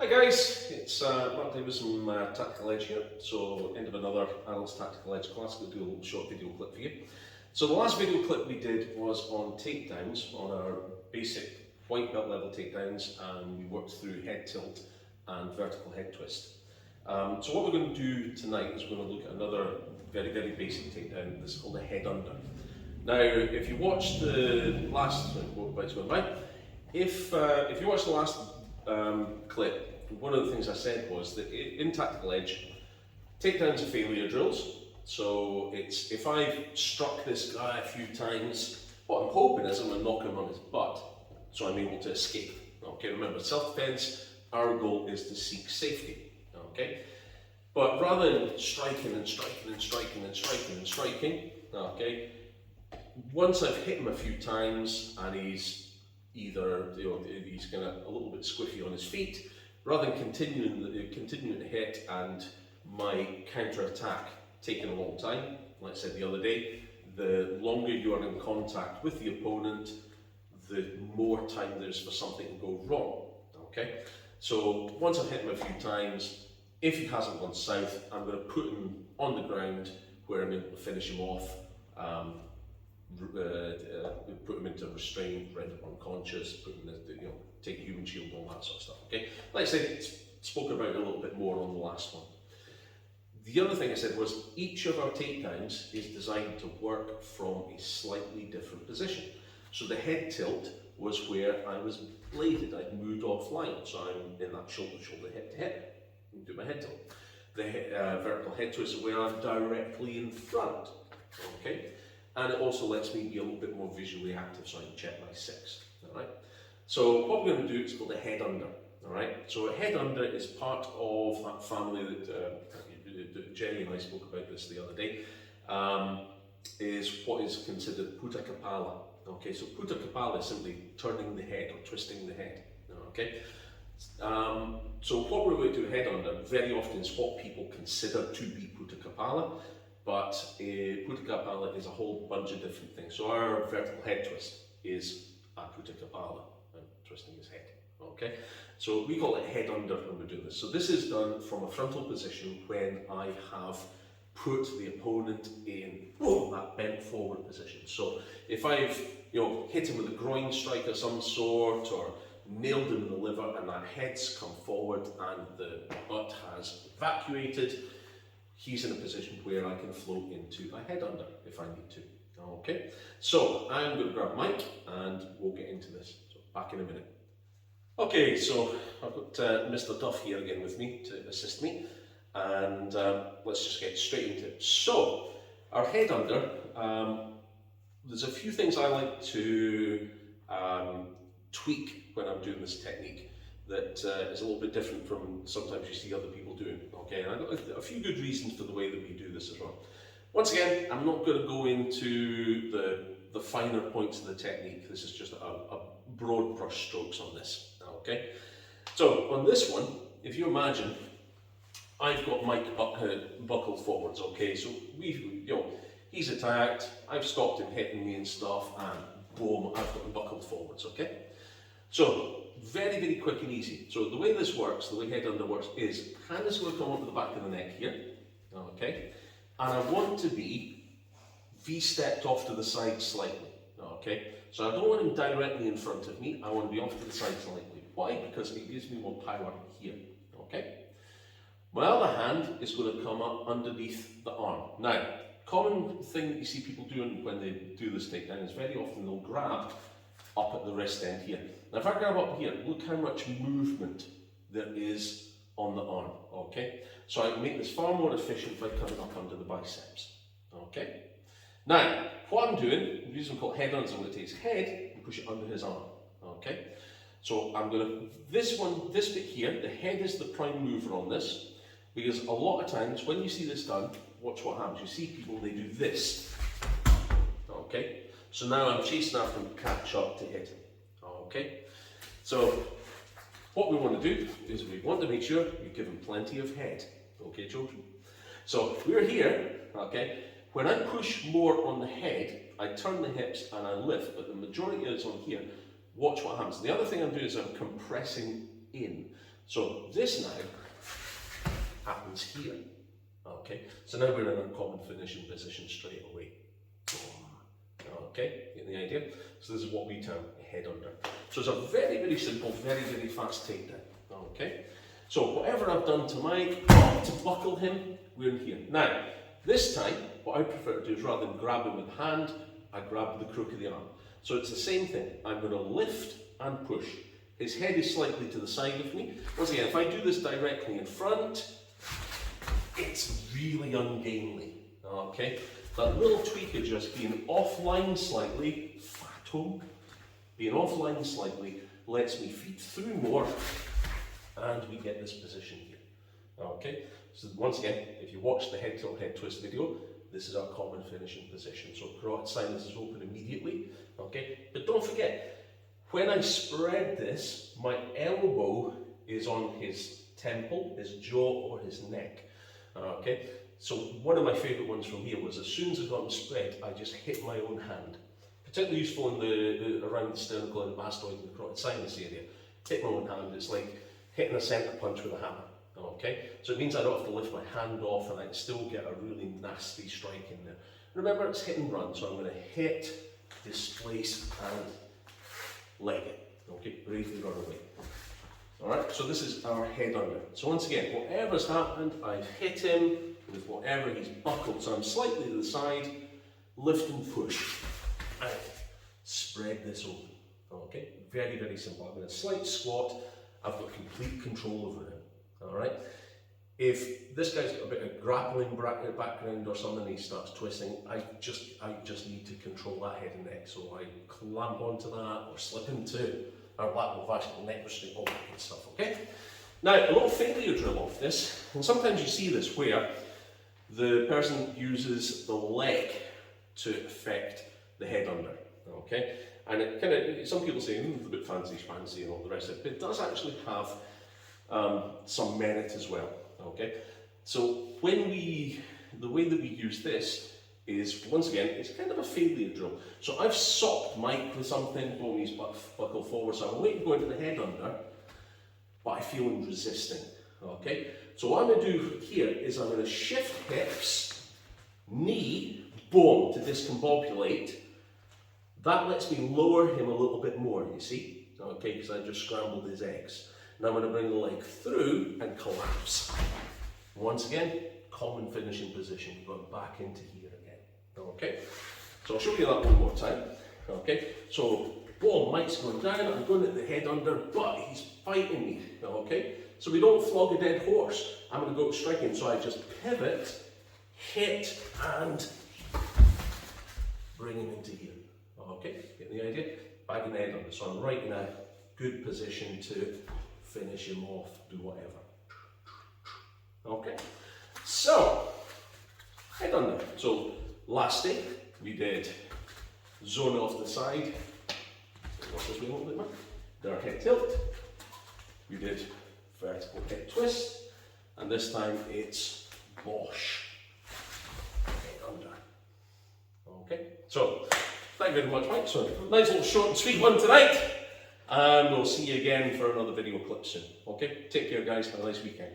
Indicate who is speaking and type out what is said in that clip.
Speaker 1: Hi guys, it's Mark Davis from Tactical Edge here. So, end of another Adults Tactical Edge class. We'll do a little short video clip for you. So the last video clip we did was on takedowns, on our basic white belt level takedowns, and we worked through head tilt and vertical head twist. So what we're going to do tonight is we're going to look at another very basic takedown. This is called a head under. Now, if you watched the last, if you watched the last clip, one of the things I said was that in Tactical Edge, takedowns are failure drills. So it's if I've struck this guy a few times, what I'm hoping is I'm going to knock him on his butt, so I'm able to escape. Okay, remember, self-defense, our goal is to seek safety. Okay, but rather than striking, okay, once I've hit him a few times and he's either he's kind of a little bit squiffy on his feet, rather than continuing the hit and my counter attack taking a long time, like I said the other day, the longer you are in contact with the opponent, the more time there's for something to go wrong. Okay, so once I've hit him a few times, if he hasn't gone south, I'm going to put him on the ground where I'm able to finish him off. Put him into restraint, render unconscious, put him in take a human shield, all that sort of stuff. Okay, like I said, spoke about it a little bit more on the last one. The other thing I said was each of our takedowns is designed to work from a slightly different position. So the head tilt was where I was bladed, I'd moved offline, so I'm in that shoulder hip to hip, and do my head tilt. The vertical head twist is where I'm directly in front. Okay. And it also lets me be a little bit more visually active, so I can check my six. All right. So what we're going to do is called a head under. All right. So a head under is part of that family that Jenny and I spoke about this the other day. Is what is considered Puter Kepala. Okay. So Puter Kepala is simply turning the head or twisting the head. Okay. So what we're going to do a head under very often is what people consider to be Puter Kepala. But Puter Kepala is a whole bunch of different things. So our vertical head twist is a Puter Kepala, and twisting his head. Okay, so we call it head under when we're doing this. So this is done from a frontal position when I have put the opponent in that bent forward position. So if I've hit him with a groin strike of some sort, or nailed him in the liver, and that head's come forward and the butt has evacuated, he's in a position where I can float into a head under if I need to. Okay, so I'm going to grab a mic and we'll get into this. So back in a minute. Okay, so I've got Mr. Duff here again with me to assist me, and let's just get straight into it. So our head under, there's a few things I like to tweak when I'm doing this technique that is a little bit different from sometimes you see other people doing. Okay, and I've got a few good reasons for the way that we do this as well. Once again, I'm not going to go into the finer points of the technique. This is just a broad brush strokes on this. Okay, so on this one, if you imagine, I've got Mike buckled forwards. Okay, so he's attacked, I've stopped him hitting me and stuff, and boom, I've got him buckled forwards. Okay. So, very quick and easy. So the way this works, the way head under works is, hand is going to come up to the back of the neck here, okay? And I want to be V-stepped off to the side slightly, okay? So I don't want him directly in front of me, I want to be off to the side slightly. Why? Because it gives me more power here, okay? My other hand is going to come up underneath the arm. Now, common thing that you see people doing when they do this takedown is very often they'll grab up at the wrist end here. Now if I grab up here, look how much movement there is on the arm, okay? So I can make this far more efficient by coming up under the biceps, okay? Now, what I'm doing, the reason we call it head under, I'm going to take his head and push it under his arm, okay? So I'm going to, this bit here, the head is the prime mover on this, because a lot of times when you see this done, watch what happens. You see people, they do this, okay? So now I'm chasing after him, catch up to hit him. Okay? So what we want to do is we want to make sure we give him plenty of head. Okay, children? So we're here, okay? When I push more on the head, I turn the hips and I lift, but the majority is on here. Watch what happens. The other thing I'm doing is I'm compressing in. So this now happens here. Okay, so now we're in our common finishing position straight away. Okay, get the idea? So this is what we term a head under. So it's a very, very simple, very, very fast takedown. Okay, so whatever I've done to Mike, to buckle him, we're in here. Now, this time, what I prefer to do is rather than grab him with hand, I grab the crook of the arm. So it's the same thing. I'm going to lift and push. His head is slightly to the side of me. Once again, if I do this directly in front, it's really ungainly. Okay, that little tweak of just being offline slightly, being offline slightly lets me feed through more, and we get this position here. Okay, so once again, if you watch the head tilt, head twist video, this is our common finishing position. So carotid sinus is open immediately. Okay, but don't forget, when I spread this, my elbow is on his temple, his jaw, or his neck. Okay, so one of my favourite ones from here was as soon as I got him spread, I just hit my own hand. Particularly useful in the around the sternocleidomastoid and the carotid sinus area. Hit my own hand, it's like hitting a centre punch with a hammer. Okay, so it means I don't have to lift my hand off and I can still get a really nasty strike in there. Remember, it's hit and run, so I'm going to hit, displace, and leg it. Okay, bravely run away. Alright, so this is our head under. So once again, whatever's happened, I've hit him with whatever he's buckled. So I'm slightly to the side, lift and push, and spread this open. Okay, very, very simple. I'm in a slight squat, I've got complete control over him. Alright, if this guy's got a bit of grappling background or something, he starts twisting, I just need to control that head and neck. So I clamp onto that or slip into our lateral vascular neck restraint, all that good stuff, okay? Now, a little failure drill of this, and sometimes you see this where the person uses the leg to affect the head under, okay? And it kind of, some people say, it's a bit fancy and all the rest of it, but it does actually have some merit as well, okay? So the way that we use this is, once again, it's kind of a failure drill. So I've socked Mike with something, blowing his buckle forward, so I'm waiting to go into the head under, but I feel him resisting, okay? So what I'm going to do here is I'm going to shift hips, knee, boom, to discombobulate. That lets me lower him a little bit more, you see? Okay, because I just scrambled his eggs. Now I'm going to bring the leg through and collapse. Once again, common finishing position, going back into here again. Okay, so I'll show you that one more time. Okay, so boom, Mike's going down, I'm going at the head under, but he's fighting me. Okay, so we don't flog a dead horse. I'm going to go strike him, so I just pivot, hit, and bring him into here. Okay, get the idea? Back in the head under, so I'm right in a good position to finish him off, do whatever. Okay, so head under. So last day we did zone off the side. Watch this way a little bit, man. Did our head tilt. We did vertical head twist, and this time it's Bosch head under. Okay, so thank you very much, Mike. So nice little short and sweet one tonight, and we'll see you again for another video clip soon. Okay, take care, guys. Have a nice weekend.